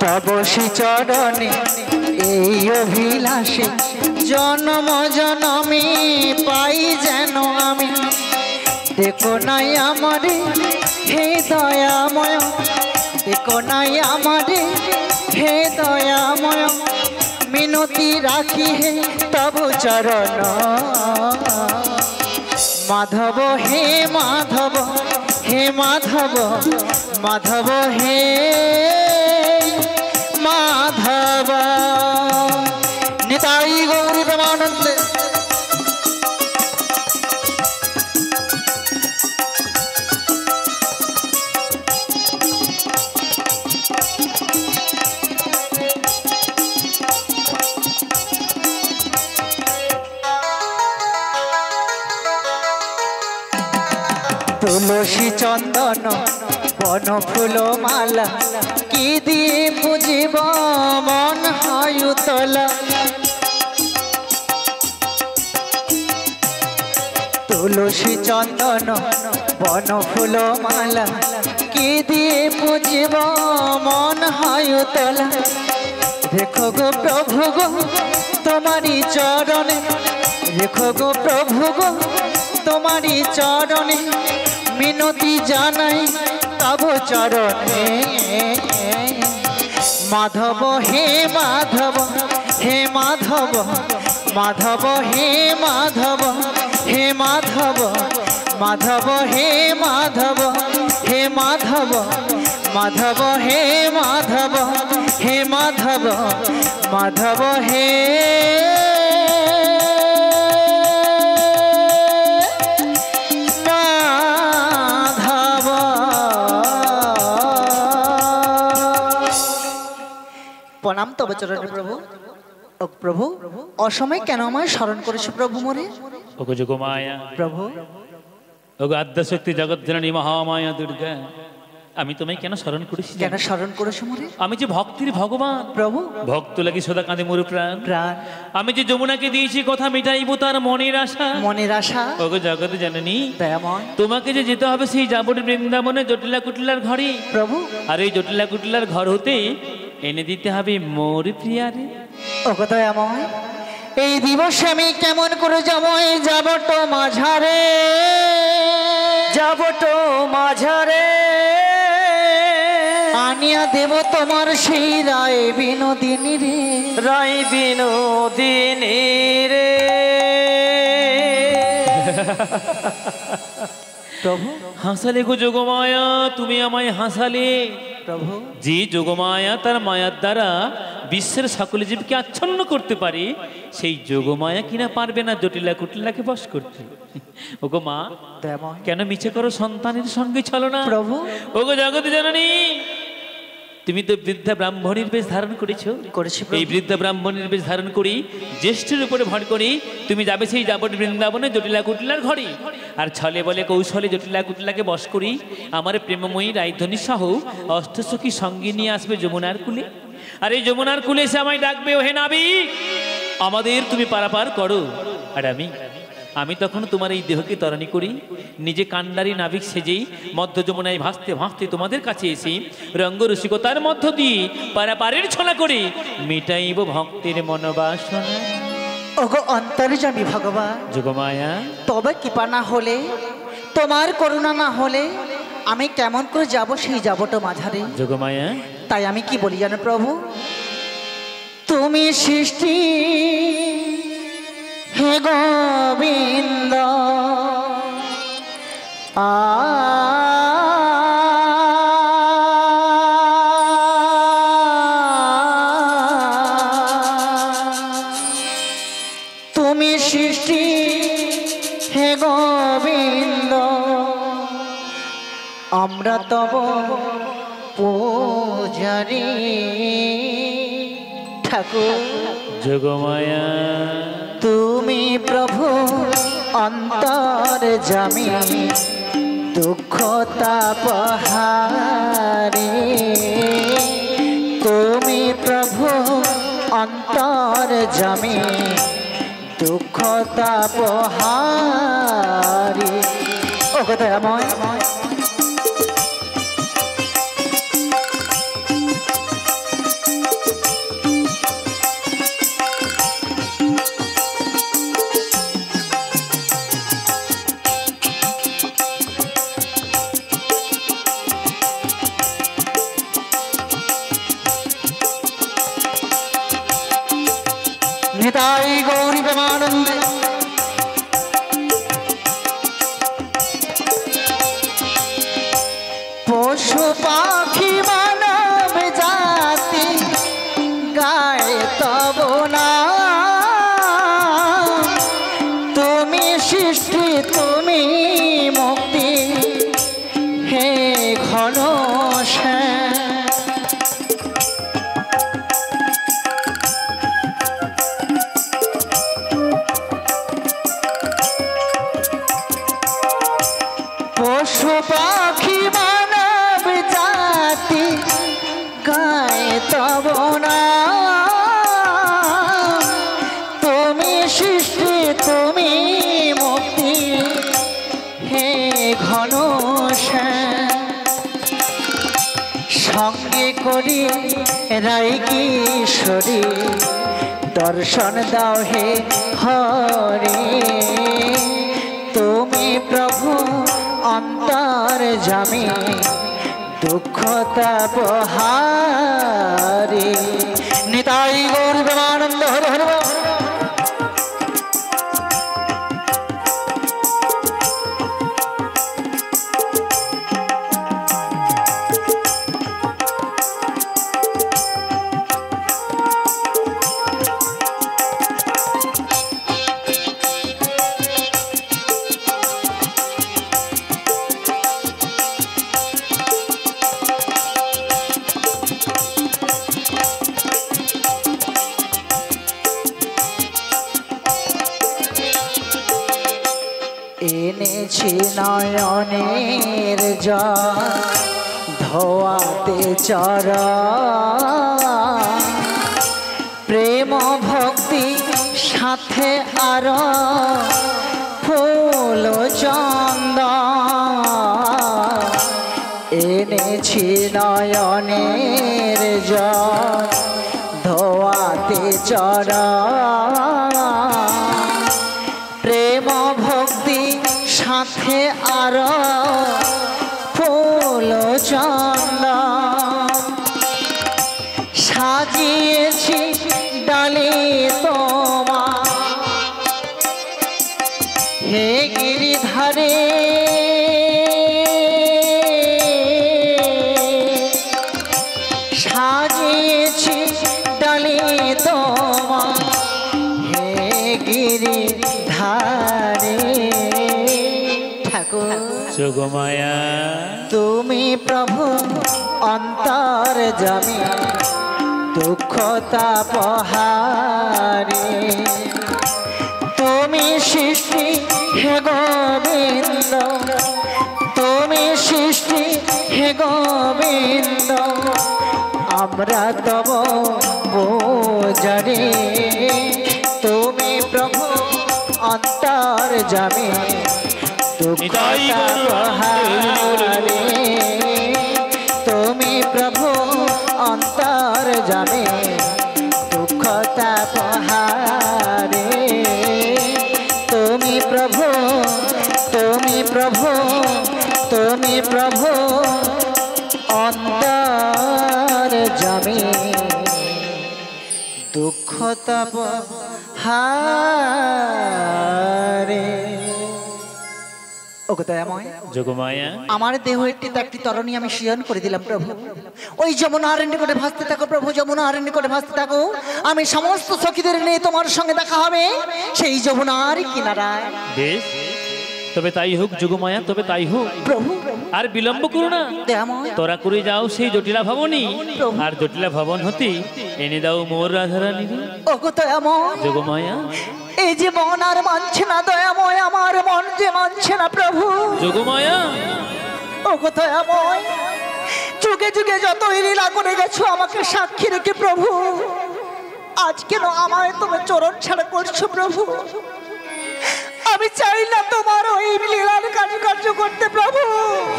তব শ্রী চরণে এই অভিলাষে জন্ম জনমে পাই যেন আমি। দেখো নাই আমারে হে দয়াময়, দেখো নাই আমারে হে দয়াময়, মিনতি রাখি হে তব চরণ। মাধব হে মাধব, হে মাধব, মাধব হে মাধব। নিতাই গৌর প্রেমানন্দে। তুলসী চন্দন বন ফুল মালা, কি দিয়ে পুজিব মন হয় উতলা। তুলসী চন্দন বন ফুল মালা, কি দিয়ে পুজিব মন হয় উতলা। দেখো গো প্রভু গো তোমারি চরণে, দেখো গো প্রভু গো তোমারি চরণে, মিনতি জানাই তব চরণে। মাধব হে মাধব, হে মাধব, মাধব হে মাধব, হে মাধব, মাধব হে মাধব, হে মাধব, মাধব হে মাধব, হে মাধব, মাধব হে প্রণাম তব চরণে প্রভু। ও প্রভু, অসময় কেন আমায় স্মরণ করেছো প্রভু মোরে? ওগো যোগমায়া প্রভু, ওগো আদ্যশক্তি জগৎজননী মহামায়া দুর্গা, আমি তোমায় কেন স্মরণ করেছি? কেন স্মরণ করেছো মোরে? আমি যে ভক্তির ভগবান প্রভু, ভক্ত লাগি সদা কাঁদে মোর প্রাণ প্রাণ। আমি যে যমুনাকে দিয়েছি কথা মিটাইব তার মনের আশা, মনের আশা। ওগো জগৎ জননী দয়াময় তোমাকে যে যেতে হবে সেই যাবট বৃন্দাবনে জটিলা কুটিলার ঘরে প্রভু। আর এই জটিলা কুটিলার ঘর হতে এনে দিতে হবে মোর প্রিয়ারে। ওগো দয়াময়, এই দিবসে আমি কেমন করে যাব? এই যাবট মাঝারে, যাবট মাঝারে আনিয়া দেব তোমার সেই রায় বিনোদিনী রে, রায় বিনোদিনী রে। প্রভু হাসালে গো যোগমায়া, তুমি আমায় হাসালে। প্রভু, যে যোগমায়া তার মায়ার দ্বারা বিশ্বের সকল জীবকে আচ্ছন্ন করতে পারে, সেই যোগমায়া কিনা পারবে না জটিলা কুটিলাকে বশ করতে? ওগো মা, দয়াময় কেন মিছে করো সন্তানের সঙ্গে ছলনা? প্রভু, ওগো জগৎ জননী, তুমি তো বৃদ্ধা ব্রাহ্মণীর বেশ ধারণ করেছো। এই বৃদ্ধা ব্রাহ্মণীর বেশ ধারণ করি জ্যেষ্ঠের উপরে ভর করি তুমি যাবে সেই যাবট বৃন্দাবনে জটিলা কুটিলার ঘরে, আর ছলে বলে কৌশলে জটিলা কুটিলাকে বশ করি আমার প্রেমময়ী রায়ধ্বনি সহ অষ্টসখী সঙ্গে নিয়ে আসবে যমুনার কুলে। আর এই যমুনার কুলে এসে আমায় ডাকবে, ও হে নাবিক, আমাদের তুমি পারাপার করো। আর আমি তখন তোমার এই দেহকে তরণী করি, নিজে কান্ডারি নাবিক সেজেই মধ্য যমুনায় ভাসতে ভাসতে তোমাদের কাছে এসে রঙ্গরসিকতার মধ্য দিয়ে পারাপারের ছলা করে মেটাইব ভক্তের মনোবাসনা। ওগো অন্তর্যামী ভগবান যোগমায়া, তবে কৃপা না হলে, তোমার করুণা না হলে আমি কেমন করে যাব সেই যাবট মাঝারে? যোগমায়া, তাই আমি কি বলি জানো প্রভু? তুমি সৃষ্টি হে গোবিন্দ, তুমি সৃষ্টি হে গোবিন্দ, আমরা তব পূজারি ঠাকুর। যোগমায়া, তুমি প্রভু অন্তর্যামী, দুঃখ তাপহারে। তুমি প্রভু অন্তর্যামী, দুঃখ তাপহারে। ওগো দয়াময়, নিতাই গৌরী প্রেমানন্দে পশু পাখি মানব জাতি গায় তব নাম তুমি সৃষ্টি তুমি মুক্তি হে ঘনশ্যাম পশু পাখি মানব জাতি গায় তব নাম তুমি সৃষ্টি তুমি মুক্তি হে ঘনশ্যাম সঙ্গে করি রাই কিশোরী দর্শন দাও হে হরে তুমি প্রভু অন্তর জামি দুঃখ তাপহারি নিতাই গৌর প্রেমানন্দ হর হর এনেছি নয়নের জল ধোয়াতে চরণ প্রেম ভক্তি সাথে আর ফুল চন্দন এনেছি নয়নের জল ধোয়াতে চরণ প্রেম ভক্তি সাথে আর ফুল চন্দন সাজিয়েছি ডালে তোমার হে গিরিধারে সাজিয়েছি ডালে তোমার হে গিরিধারে ঠাকুর যোগমায়া তুমি প্রভু অন্তর জামি দুঃখ তাপহারি তুমি সৃষ্টি হে গোবিন্দ তুমি সৃষ্টি হে গোবিন্দ আমরা তব বোঝারে তুমি প্রভু অন্তর জামি দুঃখ তাপহারি তুমি প্রভু অন্তর জানে দুঃখ তাপহারে তুমি প্রভু তুমি প্রভু তুমি প্রভু অন্তর জানে দুঃখ তাপহারে যোগমায়া আমার দেহ একটি তরণী আমি সৃজন করে দিলাম প্রভু ওই যমুনার নিকটে ভাসতে থাকো প্রভু যমুনার নিকটে ভাসতে থাকো আমি সমস্ত সখীদের নিয়ে তোমার সঙ্গে দেখা হবে সেই যমুনার কিনারায় বেশ তবে তাই হোক যোগমায়া তবে তাই হোক প্রভু আর বিলম্ব করো না তোরা করে যাও সেই জটিলা ভবনী আর জটিলা ভবন হতে এনে দাও মোর রাধারানী ওগো দয়াময় যোগমায়া এই যে মন আর মানছে না দয়াময় আমার মন যে মানছে না প্রভু যোগমায়া ওগো দয়াময় যুগে যুগে যতই লীলা করে গেছো আমাকে সাক্ষী রেখে প্রভু আজ কেন আমায় তুমি চরণ ছাড়া করছো প্রভু আমি চাই না তোমার ওই লীলার কার্য করতে প্রভু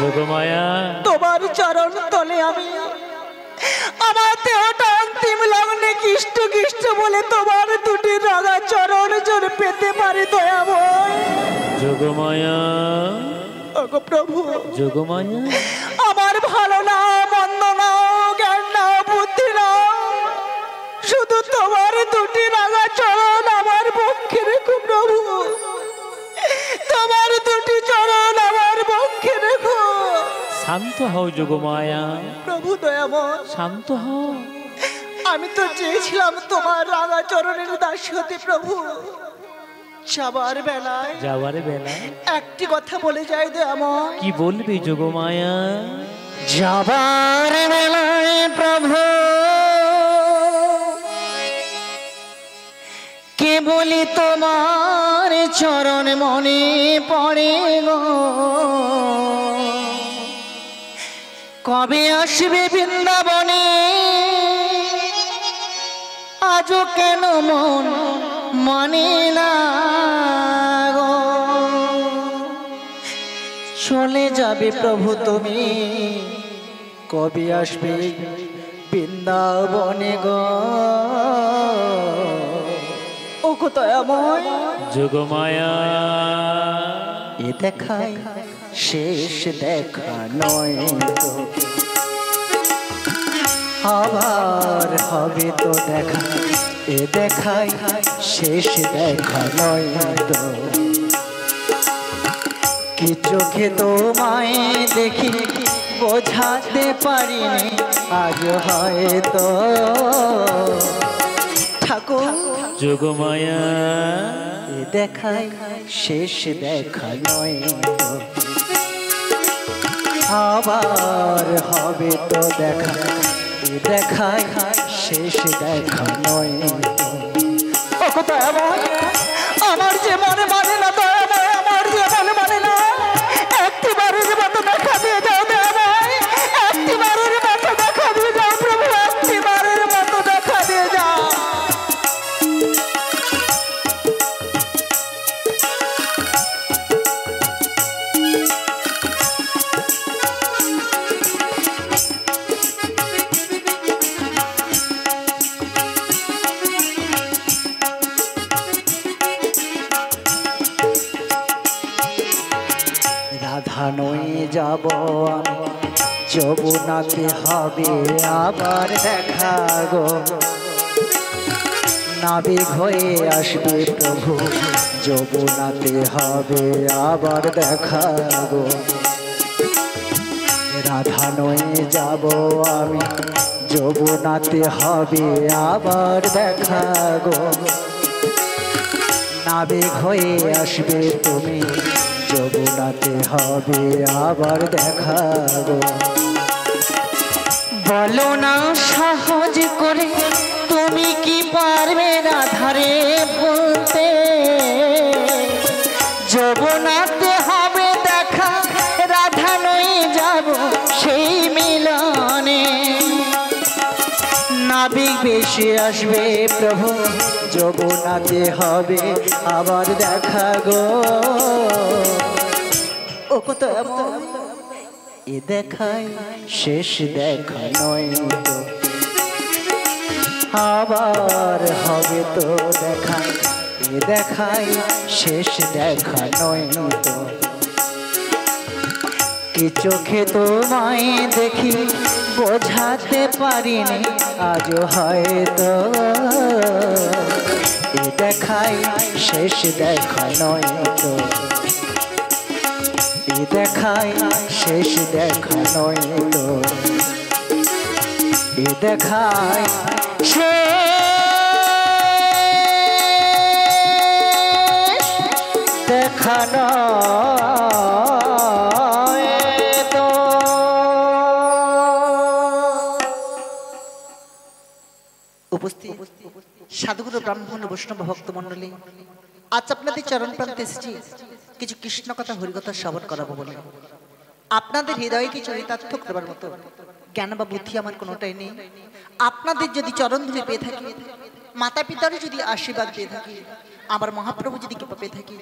যোগমায়া তোমার চরণ তলে আমি আমার দেহটা অন্তিম লগ্নে কৃষ্ট কৃষ্ট বলে তোমার দুটি রাগা চরণ জোর পেতে পারি দয়াময় যোগমায়া ওগো প্রভু যোগমায়া আমার ভালো না মন্দ না জ্ঞান না বুদ্ধি না শুধু তোমার দুটি রাগা চরণ শান্ত হও যোগমায়া, প্রভু দয়াময়, শান্ত হও। আমি তো চেয়েছিলাম তোমার রাঙা চরণের দাসী হতে প্রভু। যাবার বেলায় একটি কথা বলে যাই দয়াময়। কি বলবি যোগমায়া? যাবার বেলায় প্রভু কে বলি তোমার চরণ মনে পড়ে গো। কবে আসবে বৃন্দাবনে আজও কেন মন মানে না গো। চলে যাবে প্রভু তুমি, কবে আসবে বৃন্দাবনে গো। ও দয়াময় যোগমায়া, এ দেখায় শেষ দেখা নয় তো, আবার হবে তো দেখা। এ দেখায় শেষ দেখা নয় তো, কি চোখে তোমায় দেখি বোঝাতে পারিনি আজ হয়তো। ঠাকুর যোগমায়া, এ দেখায় শেষ দেখা নয় তো, আবার হবে তো দেখা। এ দেখায় শেষ দেখা নয় তো। ও দয়াময়, আমার যে মনে মানে না দয়াময়, আমার যে মনে মানে না। একটিবারের মতো দেখা দিয়ে যাও দয়াময়, একটিবারের মতো দেখা দিয়ে যাও প্রভু, একটিবারের মতো দেখা দিয়ে যাও। রাধা নয়ে যাব আমি, যমুনাতে হবে আবার দেখা গো। নাবিক হয়ে আসবে প্রভু, যমুনাতে হবে আবার দেখা গো। রাধা নয়ে যাব আমি, যমুনাতে হবে আবার দেখা গো। নাবিক হয়ে আসবে তুমি, যমুনাতে হবে আবার দেখা গো। বলো না সহজ করে তুমি কি পারবে রাধারে ভুলতে। যমুনাতে হবে দেখা, রাধা নয়ে যাব সেই মিলনে। নাবিক বেশি আসবে প্রভু, যমুনাতে হবে আবার দেখা গো। ও কত এ দেখায় শেষ দেখা নয় তো, আবার হবে তো দেখা। এ দেখায় শেষ দেখা নয় তো, কি চোখে তোমায় দেখি বোঝাতে পারিনি আজও হয়তো। এ দেখায় শেষ দেখা নয় তো, এ দেখায় শেষ দেখা নয় তো, এ দেখায় শেষ দেখা নয় তো। উপস্থিত সাধুগুরু ব্রাহ্মণ বৈষ্ণব ভক্ত মন্ডলী, আজ আপনাদের চরণ প্রান্তে এসেছি কিছু কৃষ্ণ কথা হরিকথা শ্রবণ করাবো বলে। আপনাদের হৃদয়কে চরিতার্থ করবার মতো জ্ঞান বা বুদ্ধি আমার কোনোটাই নেই। আপনাদের যদি চরণ ধরে পেয়ে থাকি, মাতা পিতারও যদি আশীর্বাদ পেয়ে থাকি, আমার মহাপ্রভু যদি কৃপা পেয়ে থাকি,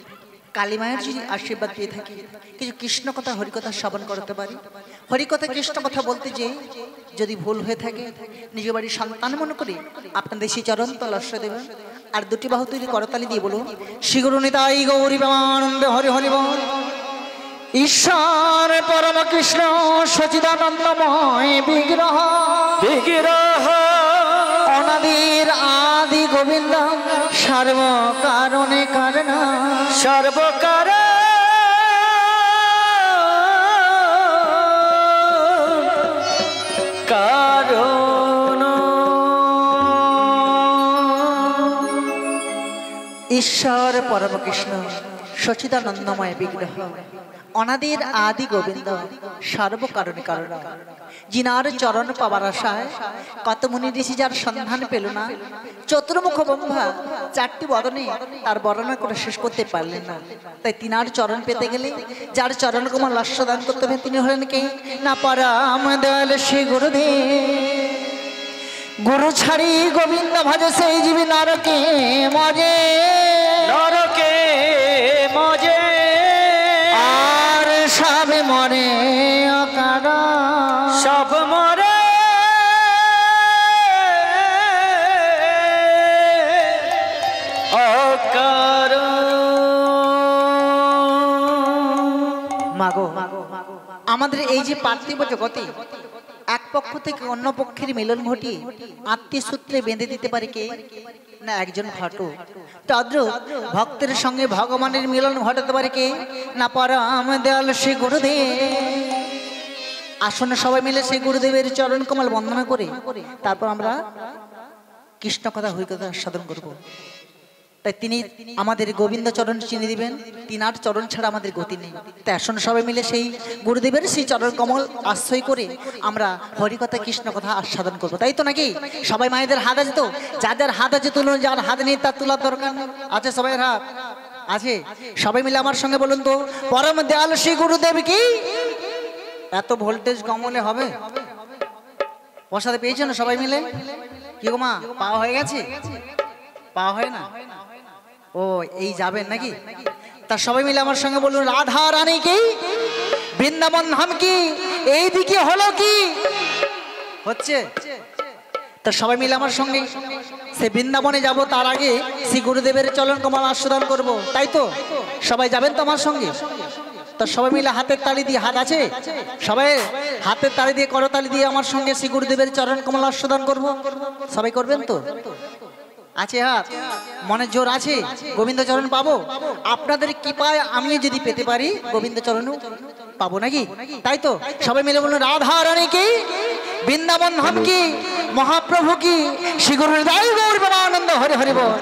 কালী মায়ের যদি আশীর্বাদ পেয়ে থাকি, কিছু কৃষ্ণ কথা হরিকথা শ্রবণ করতে পারি। হরিকথা কৃষ্ণ কথা বলতে যে যদি ভুল হয়ে থাকে, নিজ বাড়ির সন্তান মনে করে আপনাদের সেই চরণ তল আশ্রয় দেবেন। আর দুটি বাহু তৈরি করতালি দিয়ে বলুন, শ্রী গুরু নিতাই গৌরী প্রেমানন্দে হরি হরি বল। ঈশ্বর পরম কৃষ্ণ সচিদানন্দময় বিগ্রহ বিগ্রহ, অনাদির আদি গোবিন্দ, সর্ব কারণে কারণ সর্বকার ঈশ্বর পরম কৃষ্ণ সচিদানন্দময় বিগ্রহ অনাদির আদি গোবিন্দ সর্বকারণে কারণ, যিনার চরণ পাবার আশায় কত মুনি ঋষি যার সন্ধান পেল না, চতুর্মুখ ব্রহ্মা চারটি বদনে তার বর্ণনা করে শেষ করতে পারলেন না। তাই তিনার চরণ পেতে গেলে যার চরণ কুমার লাস্যদান করতে হবে তিনি হলেন কে না পরাম দয়াল শ্রী গুরুদেব। গুরু ছাড়ি গোবিন্দ ভজে সেই জীবী নরকে মজে, নরকে মজে আর সবে মরে অকার, সব মরে অকার। মাগো আমাদের এই যে পার্থিব জগতে এক পক্ষ থেকে অন্য পক্ষের মিলন ঘটিয়ে আত্মীয় সূত্রে বেঁধে দিতে পারে কে না একজন ঘটক। তদ্র ভক্তের সঙ্গে ভগবানের মিলন ঘটাতে পারে কে না পরম দয়াল শ্রী গুরুদেব। আসুন সবাই মিলে সেই গুরুদেবের চরণ কমল বন্দনা করে তারপর আমরা কৃষ্ণ কথা হরিকথা সাধন করব। তাই তিনি আমাদের গোবিন্দ চরণ চিনে দিবেন, তিনার চরণ ছাড়া আমাদের গতি নেই। তাই আসুন সবাই মিলে সেই গুরুদেবের সেই চরণ কমল আশ্রয় করে আমরা হরিকথা কৃষ্ণ কথা আস্বাদন করবো, তাই তো নাকি? সবাই মায়েদের হাত আছে তো? যাদের হাত আছে তুলুন, যার হাত নেই তার তোলার দরকার আছে। সবাই হাত আছে? সবাই মিলে আমার সঙ্গে বলুন তো, পরম দয়াল শ্রী গুরুদেব কি। এত ভোল্টেজ কমলে হবে? প্রসাদ পেয়েছো না সবাই মিলে? কি গো মা, পাওয়া হয়ে গেছে? পাওয়া হয় না? ও এই যাবেন নাকি? তা সবাই মিলে আমার সঙ্গে বলুন, রাধা রানী কি, বৃন্দাবন ধাম কি, এই দিকে হলো কি হচ্ছে? তা সবাই মিলে আমার সঙ্গে সে বৃন্দাবনে যাব, তার আগে শ্রী গুরুদেবের চরণ কমল আস্বাদন করব, তাই তো? সবাই যাবেন তো আমার সঙ্গে? তো সবাই মিলে হাতের তালি দিয়ে, হাত আছে সবাই, হাতের তালি দিয়ে করতালি দিয়ে আমার সঙ্গে শ্রী গুরুদেবের চরণ কমল আস্বাদন করব। সবাই করবেন তো? আছে হাত? মনে জোর আছে? গোবিন্দ চরণ পাবো? আপনাদের কৃপায় আমি যদি পেতে পারি গোবিন্দ চরণও পাবো নাকি? তাই তো? সবাই মিলে বলুন, রাধা রানী কি, বৃন্দাবন ধাম কি, মহাপ্রভু কি, শ্রী গুরু আনন্দ হরি হরি বল।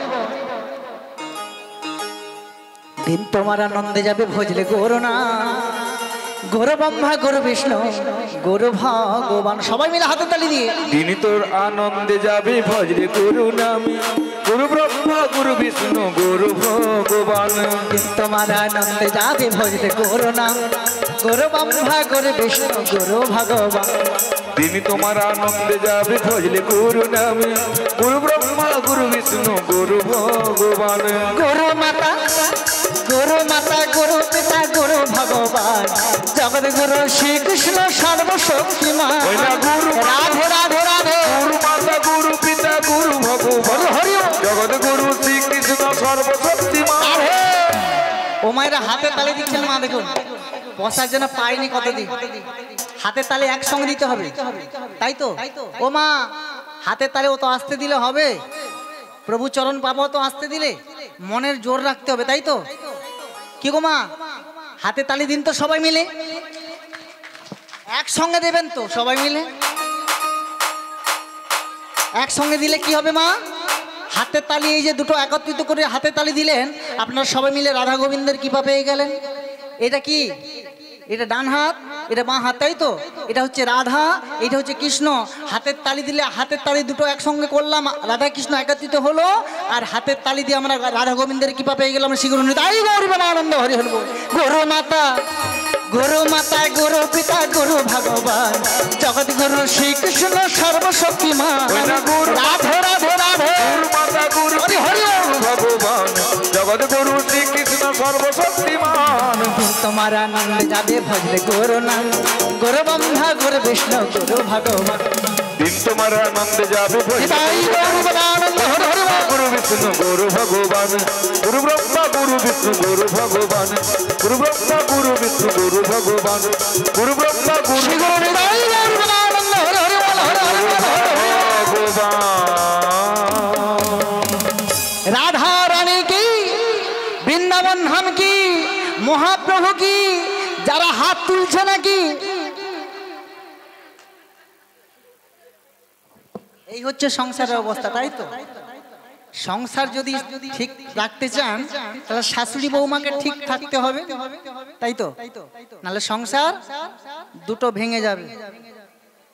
দিন তোমার আনন্দে যাবে ভজলে গৌর না, গৌর ব্রহ্মা গৌর বিষ্ণু গৌর ভগবান। সবাই মিলে হাতে তালি দিয়ে, দিন তোর আনন্দে যাবে ভজরে গুরু নাম, গুরু ব্রহ্মা গুরু বিষ্ণু গুরু ভগবান। দিন তোমার আনন্দে যাবে ভজলে গৌর নাম, গৌর ব্রহ্মা গৌর বিষ্ণু গৌর ভগবান। দিন তোমার আনন্দে যাবে ভজলে গুরু নাম, গুরু ব্রহ্মা গুরু বিষ্ণু গুরু ভগবান। গুরু মাতা গুরু মাতা গুরু পিতা গুরু ভগবান, জগৎ গুরু শ্রীকৃষ্ণ সর্বশক্তিমান। রাধে রাধে রাধে। গুরু মাতা গুরু পিতা গুরু ভগবান, হরি জগৎ গুরু শ্রীকৃষ্ণ সর্বশক্তিমান। ও মায়েরা হাতে তালি দিচ্ছেন মা, দেখুন বসার জন্য পাইনি কতদিন। হাতের তালে একসঙ্গে দিতে হবে, তাই তো? ও মা, হাতের তালে ও তো আসতে দিলে হবে, প্রভু চরণ পাবো তো আসতে দিলে, মনের জোর রাখতে হবে, তাই তো? কি গো মা, হাতে তালি দিন তো সবাই মিলে, একসঙ্গে দেবেন তো সবাই মিলে। একসঙ্গে দিলে কি হবে মা? হাতের তালি এই যে দুটো একত্রিত করে হাতে তালি দিলেন, আপনারা সবাই মিলে রাধা গোবিন্দের কৃপা পেয়ে গেলেন। এটা কি? এটা ডান হাত, এটা বাঁ হাত, তাই তো? এটা হচ্ছে রাধা, এটা হচ্ছে কৃষ্ণ। হাতের তালি দিলে, হাতের তালি দুটো একসঙ্গে করলাম, রাধা কৃষ্ণ একত্রিত হলো, আর হাতের তালি দিয়ে আমরা রাধা গোবিন্দের কৃপা পেয়ে গেলাম। শ্রী গুরু তাই গৌরীবান আনন্দ হরি হরি বল। গুরু মাতা গুরু মাতা গুরু পিতা গুরু ভগবান, জগৎ গুরু শ্রীকৃষ্ণ সর্বশক্তিমান। রাধে রাধে রাধে। গুরু মাতা গুরু হরি ভগবান, জগৎ গুরু শ্রীকৃষ্ণ সর্বশক্তিমান। তোমার আনন্দে যাবে ভজলে গুরু নাম, গুরু ব্রহ্মা গুরু বিষ্ণু গুরু ভগবান। দিন তোমার আনন্দে যাবে গুরু বিষ্ণু গুরু ভগবান, গুরু ব্রহ্মা গুরু বিষ্ণু গুরু ভগবান, গুরু ব্রহ্মা গুরু বিষ্ণু গুরু ভগবান, গুরু ব্রহ্মা গুরু ভগবান। রাধা রানী কি, বৃন্দাবন ধাম কি, মহাপ্রভু কি, যারা হাত তুলছে নাকি? এই হচ্ছে সংসারের অবস্থা, তাই তো? সংসার যদি ঠিক রাখতে চান তাহলে শাশুড়ি বৌমাকে ঠিক থাকতে হবে, তাই তো? নাহলে সংসার দুটো ভেঙে যাবে।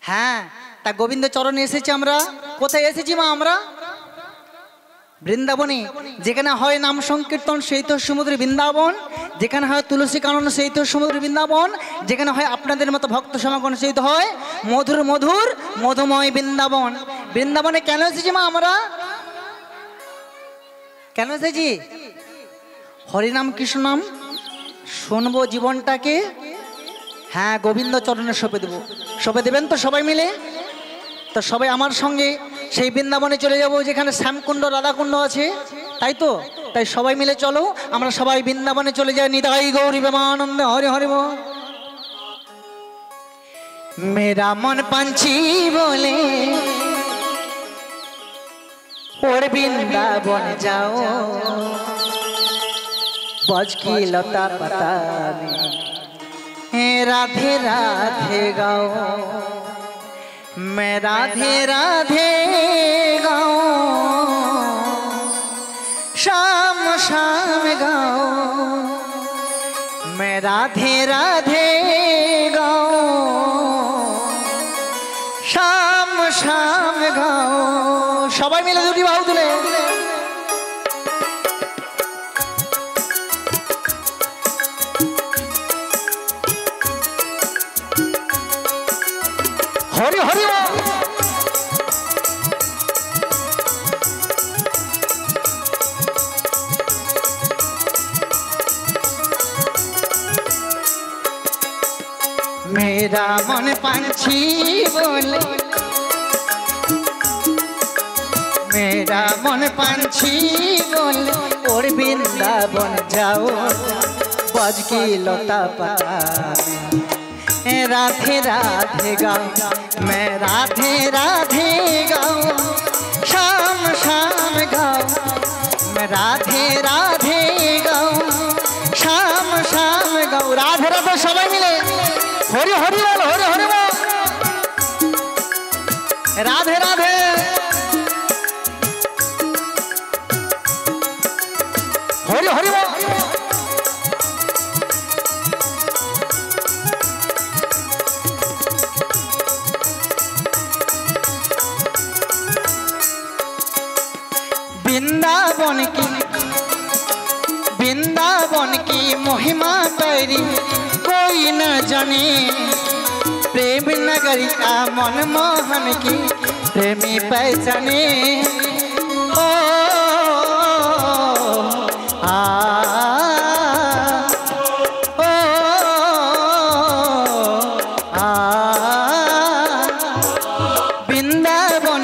হ্যাঁ, তা গোবিন্দ চরণে এসেছি আমরা। কোথায় এসেছি মা আমরা? বৃন্দাবনে। যেখানে হয় নাম সংকীর্তন সেই তো সমুদ্র বৃন্দাবন, যেখানে হয় তুলসী কানন সেই তো সমুদ্র বৃন্দাবন, যেখানে হয় আপনাদের মতো ভক্ত সমাগম সেই তো হয় মধুর মধুর মধুময় বৃন্দাবন। বৃন্দাবনে কেন এসেছি মা আমরা? কেন এসেছি? হরিনাম কৃষ্ণ নাম শুনবো, জীবনটাকে হ্যাঁ গোবিন্দ চরণে সঁপে দেবো। সঁপে দেবেন তো সবাই মিলে? তো সবাই আমার সঙ্গে সেই বৃন্দাবনে চলে যাব যেখানে শ্যামকুণ্ড রাধাকুণ্ড আছে, তাই তো? তাই সবাই মিলে চলো, আমরা সবাই বৃন্দাবনে চলে যাই। নিতাই গৌরী প্রেমানন্দে হরি হরি বল। মেরা মন পাঞ্ছি বলে ওর বৃন্দাবন যাও, बज की लता पता में राधे राधे गाओ, मैं राधे राधे गाओ, शाम शाम गाओ, मैं राधे राधे गाओ, शाम शाम गाओ। সবাই মিলে দুটি বাহু তুলে हरि हरि मेरा मन पंछी बोले, मेरा मन पंछी बोले और वृंदावन जाओ, बज की लता पता राधे राधे गाओ, मैं राधे राधे गाओ, शाम शाम गाओ, मैं राधे राधे गाओ, शाम शाम गाओ। राधे राधे सबाई मिले हरि हरि बोल, हरि हरि बोल, राधे राधे हरि हरि बोल। वृंदावन की महिमा पैरी कोई न जाने, प्रेम नगरी का मनमोहन की प्रेमी पहचाने। ओ आ ओ आ वृंदावन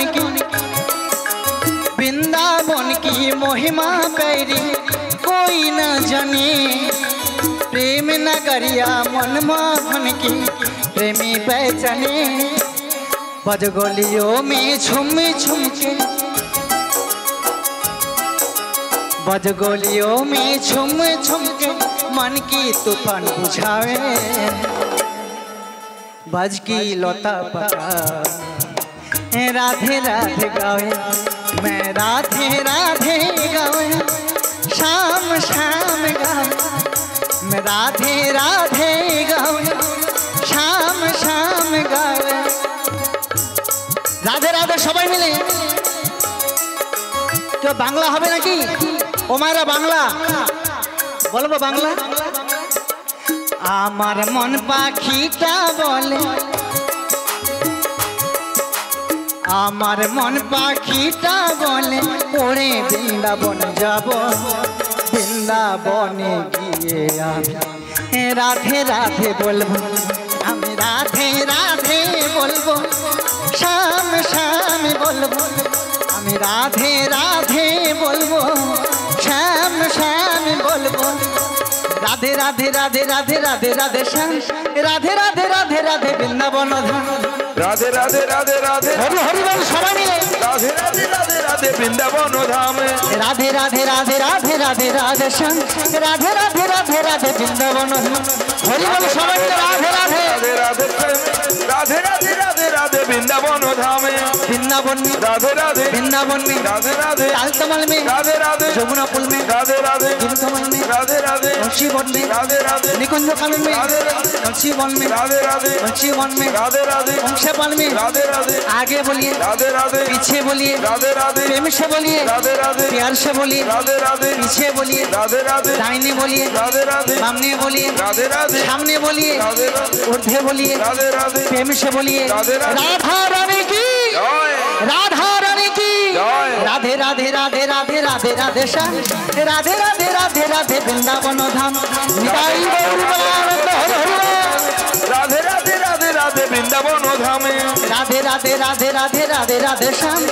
की महिमा पैरी कोई न जाने, प्रेम नगरिया मनमोहन की प्रेमी पहचाने। बजगलियों में झुम झुम के, बजगलियों में झुम झुम के मन की तूफान बुझावे, बज की लता पता राधे राधे गावे, मैं राधे राधे गावे, शाम शाम गावे, मैं राधे राधे गावे, शाम शाम गावे। राधे राधे सबाई मिले तो बांगला হবে নাকি? ও মায়েরা বাংলা বলবো বাংলা। আমার মন পাখিটা বলে, আমার মন পাখিটা বলে ওরে বৃন্দাবন যাব, বৃন্দাবনে গিয়ে আমি রাধে রাধে বলবো, আমি রাধে রাধে বলবো, শাম শাম বলবো, আমি রাধে রাধে বলবো, শ্যাম শ্যাম বলবো। রাধে রাধে রাধে রাধে রাধে রাধে শ্যাম, রাধে রাধে রাধে রাধে বৃন্দাবন ধাম, राधे राधे राधे राधे হরি হরি বল সবাই মিলে, राधे राधे राधे राधे वृंदावन धाम, राधे राधे राधे राधे राधे राधे श्याम, राधे राधे राधे राधे वृंदावन धाम, हरि बोल सबाई मिले राधे राधे राधे राधे राधे राधे राधे রাধে বৃন্দাবন ধামে वृंदावन में राधे राधे वृंदावन में राधे राधे तालकमल में राधे राधे जमुना पुल में राधे राधे गिरकमल में राधे राधे तुलसी वन में राधे राधे निकुंज कानन में राधे राधे तुलसी वन में राधे राधे तुलसी वन में राधे राधे अंशपाल में राधे राधे आगे बोलिए राधे राधे पीछे बोलिए राधे राधे प्रेम से बोलिए राधे राधे प्यार से बोलिए राधे राधे पीछे बोलिए राधे राधे दाहिने बोलिए राधे राधे सामने बोलिए राधे राधे सामने बोलिए राधे राधे ऊर्ध्वे बोलिए राधे राधे प्रेम से बोलिए राधे राधे राधा रानी की जय राधा रानी की जय राधे राधे राधे राधे राधे राधे श्याम राधे राधे राधे राधे वृंदावन धाम निताई गौर प्रेमानंद हरि हरि राधे राधे राधे राधे वृंदावन धामे राधे राधे राधे राधे राधे राधे श्याम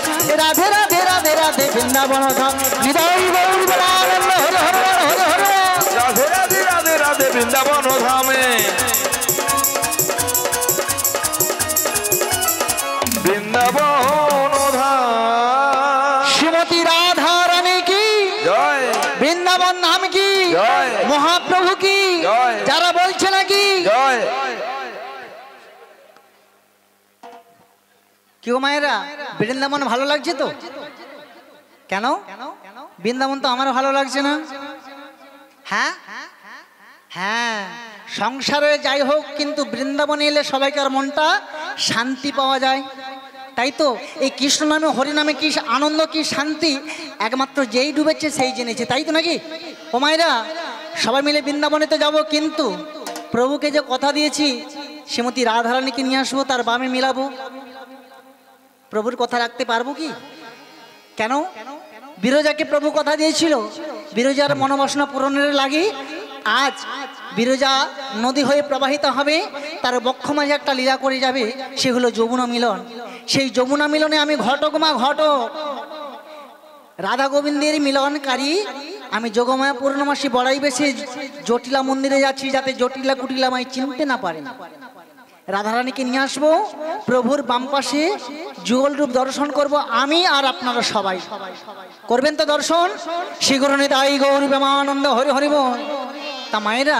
राधे राधे राधे राधे वृंदावन धाम निताई गौर प्रेमानंद हरि हरि हरि हरि राधे राधे राधे राधे वृंदावन धामे वृंदावन धाम श्रीमती राधा रानी की जय वृंदावन नाम की जय महाप्रभु की जय যারা বলছে নাকি जय কেউ মায়েরা বৃন্দাবন ভালো লাগছে তো কেন বৃন্দাবন তো আমার ভালো লাগছে না হ্যাঁ হ্যাঁ সংসারে যাই হোক কিন্তু বৃন্দাবনে এলে সবাইকার মনটা শান্তি পাওয়া যায় তাই তো এই কৃষ্ণ নামে হরি নামে কি আনন্দ কি শান্তি একমাত্র যেই ডুবেছে সেই জেনেছে তাই তো নাকি ও মায়েরা সবাই মিলে বৃন্দাবনে তো যাবো কিন্তু প্রভুকে যে কথা দিয়েছি শ্রীমতী রাধারানীকে নিয়ে আসবো তার বামে মিলাবো প্রভুর কথা রাখতে পারবো কি কেন বিরজাকে প্রভু কথা দিয়েছিল বিরজার মনোবাসনা পূরণের লাগি আজ বিরজা নদী হয়ে প্রবাহিত হবে তার বক্ষ মাঝে একটা লীলা করে যাবে সে হলো যমুনা মিলন সেই যমুনা মিলনে আমি ঘটক মা ঘটক রাধা গোবিন্দের মিলনকারী আমি যোগমায়া পূর্ণমাসী বড়াই বেশি জটিলা মন্দিরে যাচ্ছি যাতে জটিলা কুটিলা মাই চিনতে না পারে রাধারানীকে নিয়ে আসবো প্রভুর বাম পাশে যুগল রূপ দর্শন করব আমি আর আপনারা সবাই করবেন তো দর্শন শ্রীগুরু নিতাই গৌর প্রেমানন্দ হরি হরি বল তা মায়েরা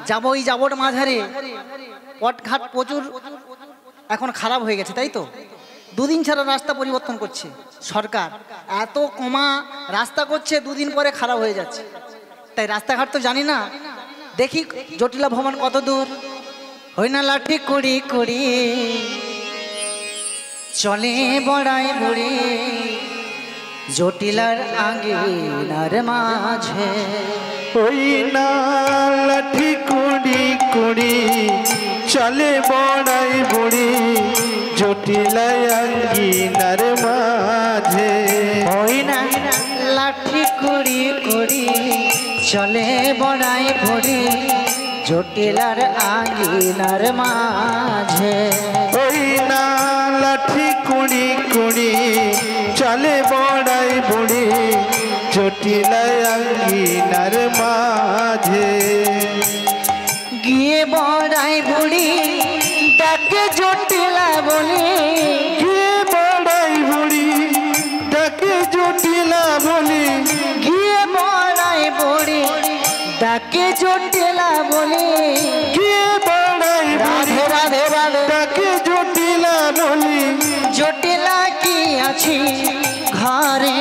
যাবো এই যাবোর মাঝারে পটঘাট প্রচুর এখন খারাপ হয়ে গেছে তাই তো দুদিন ছাড়া রাস্তা পরিবর্তন করছে সরকার এত কমা রাস্তা করছে দুদিন পরে খারাপ হয়ে যাচ্ছে তাই রাস্তাঘাট তো জানি না দেখি জটিলা ভ্রমণ কত দূর হই না লাঠি কুড়ি কুড়ি চলে বড়াই বুড়ি জটিলার আঙ্গিনার মাঝে ওই না লাঠি কুড়ি কুড়ি চলে বড়াই বুড়ি জটিলাই আঙ্গিনার মাঝে ওই না লাঠি কুড়ি কুড়ি চলে বড়াই বুড়ি জটিলার আঙ্গিনার মাঝে ওই না লাঠি কুড়ি কুড়ি চলে বড়াই বুড়ি জটিলাই আঙ্গিনার মাঝে গিয়ে বড়াই বুড়ি ডাকে জটিলা বলে গিয়ে বড়াই বুড়ি ডাকে জটিলা বলি গিয়ে বড়াই বুড়ি ডাকে জটিলা বলে গিয়ে বড়াই রাধে রাধে রাধে ডাকে জটিলা বলি জটিলা কি আছি ঘরে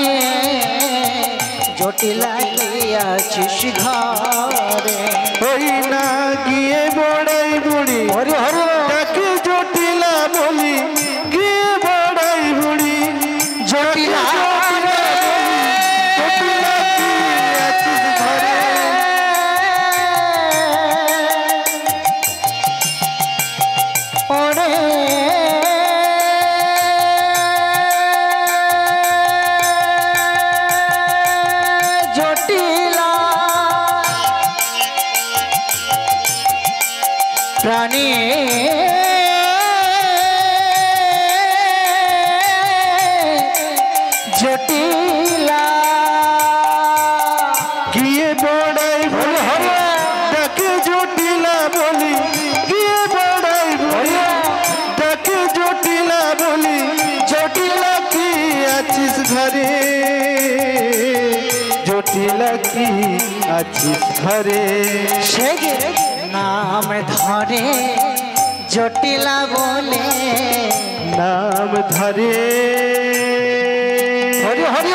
জটিলা কি আছিস ঘরে ওই না গিয়ে বড়াই বুড়ি হরি হরি ডাকে জটিলা বলি গিয়ে বড়াই বুড়ি জটিলা জটিলা কি আছিস ঘরে ওরে জটিলা প্রাণী জটিলা গিয়ে বড়াই বুড়ি ডাকে জটিলা বলি গিয়ে বড়াই বুড়ি ডাকে জটিলা বলি জটিলা কি আছিস ঘরে জটিলা কি আছিস ঘরে সে নাম ধরে জটিলা বলে নাম ধরে হরি হরি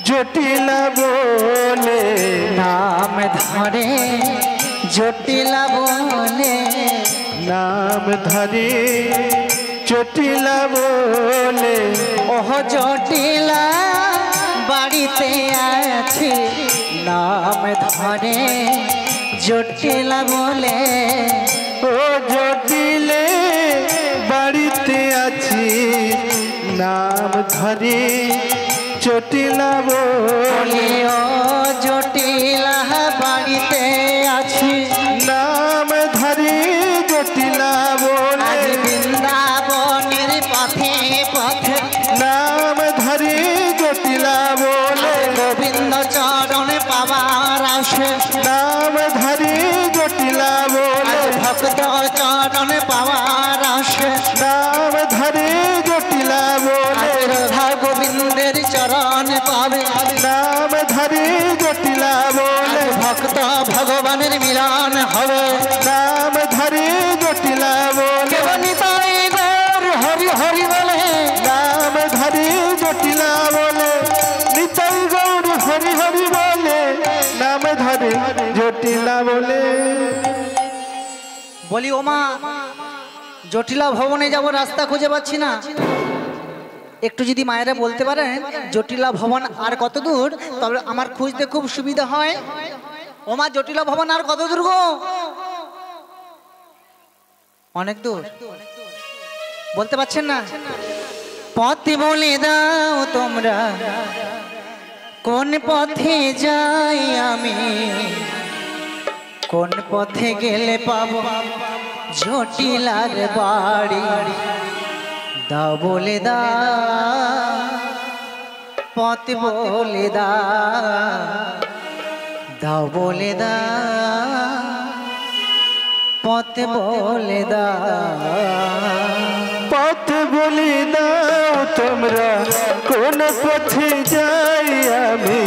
জটিলা বলে নাম ধরে জটিলা বলে নাম ধরে জটিলা বলে ওহ জটিলা বাড়িতে আছে নাম ধরে জটিলা বলে ও জটিলে বাড়িতে আছি নাম ধরে জটিলা বলে ও জটিলা বাড়িতে আছি নাম ধরে জটিলা বলে আজ বৃন্দাবনের পথে পথে নাম ধরে জটিলা বলে গোবিন্দ চরণে পাওয়ার আসে নাম ধরে জটিলা বলে ভক্ত চরণে পাওয়ার আসে নাম ধরে জটিলা বলে রাধা গোবিন্দের চরণ পাবে নাম ধরে জটিলা বলে ভক্ত ভগবানের মিলন হবে নাম ধরে জটিলা বলে নিতাই গৌর হরি হরি বলে নাম ধরে জটিলা বলে নিতাই গৌর হরি হরি বলে নাম ধরে জটিলা বলে বলি ওমা জটিলা ভবনে যাব রাস্তা খুঁজে পাচ্ছি না একটু যদি মায়েরা বলতে পারেন জটিলা ভবন আর কত দূর তবে আমার খুঁজতে খুব সুবিধা হয় ওমা জটিলা ভবন আর কত দূর গো অনেক দূর বলতে পারছেন না পথ বলে দাও তোমরা কোন পথে যাই আমি কোন পথে গেলে পাবো জটিলার বাড়ি দাও বলে দাও পথ বলে দাও বলে দাও পথ বলে পথ বলে দাও তোমরা কোন পথে যাই আমি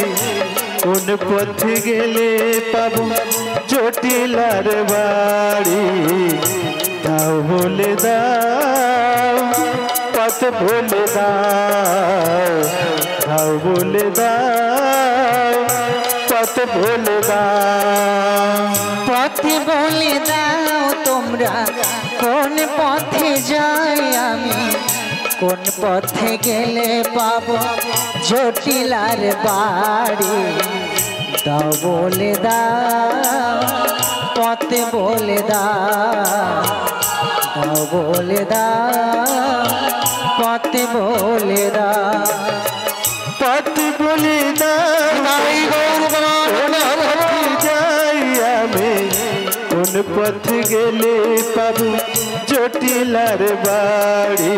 কোন পথে গেলে পাবো জটিলার বাড়ি দাও বলে দাও পথ বলে দাও বলে দাও পথ বলে দাও পথ বলে দাও তোমরা কোন পথে যাই আমি কোন পথে গেলে পাবো জটিলার বাড়ি দাও বলে দাও পথ বলে দাও বলে দাও পথ বলে দাও পথ বলে যাই আমি কোন পথ গেলে পাবো জটিলার বাড়ি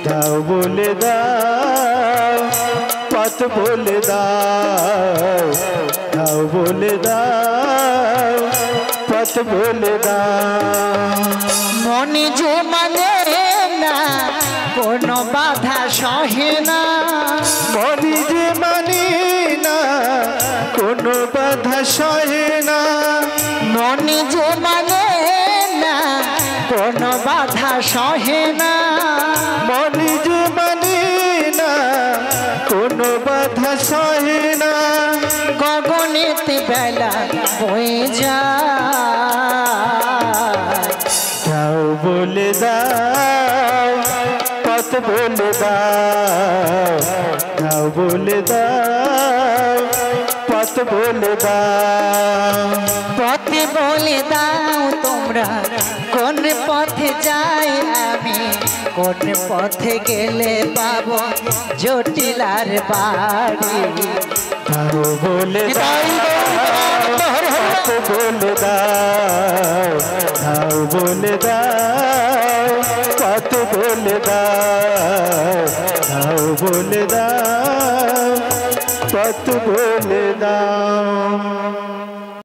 দাও বলে দাও পথ বলে দাও বলে দাও পথ বলে দাও মনে যে মানে না কোনো বাধা সহে না মনি যে মানি না কোনো বাধা সহে না মনে যে মানে না কোনো বাধা সহে না মনি যে মানি না কোনো বাধা সহে না গগনেতে বেলা বয়ে যায় দাও বলে দাও পথ বলে দাও বলে দাও পথ বলে দাও পথ বলে দাও তোমরা কোন পথে যাই আমি কোন পথে গেলে পাবো জটিলার বাড়ি দাও বলে দাও পথ বলে দাও বলে দাও পথ বলে দাও বলে দাও পথ বলে দাও